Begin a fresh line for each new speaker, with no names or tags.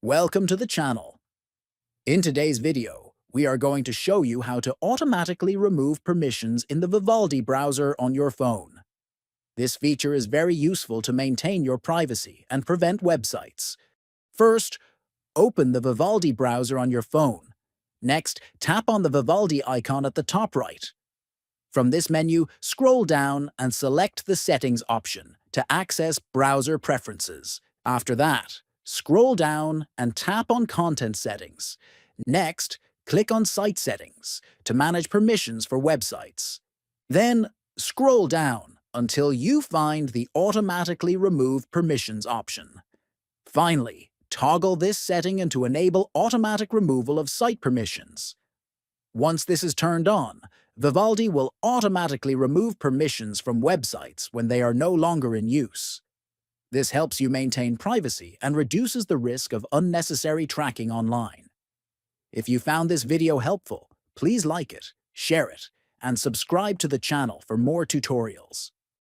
Welcome to the channel. In today's video, we are going to show you how to automatically remove permissions in the Vivaldi browser on your phone. This feature is very useful to maintain your privacy and prevent websites. First, open the Vivaldi browser on your phone. Next, tap on the Vivaldi icon at the top right. From this menu, scroll down and select the Settings option to access browser preferences. After that, scroll down and tap on Content Settings. Next, click on Site Settings to manage permissions for websites. Then, scroll down until you find the Automatically Remove Permissions option. Finally, toggle this setting to enable automatic removal of site permissions. Once this is turned on, Vivaldi will automatically remove permissions from websites when they are no longer in use. This helps you maintain privacy and reduces the risk of unnecessary tracking online. If you found this video helpful, please like it, share it, and subscribe to the channel for more tutorials.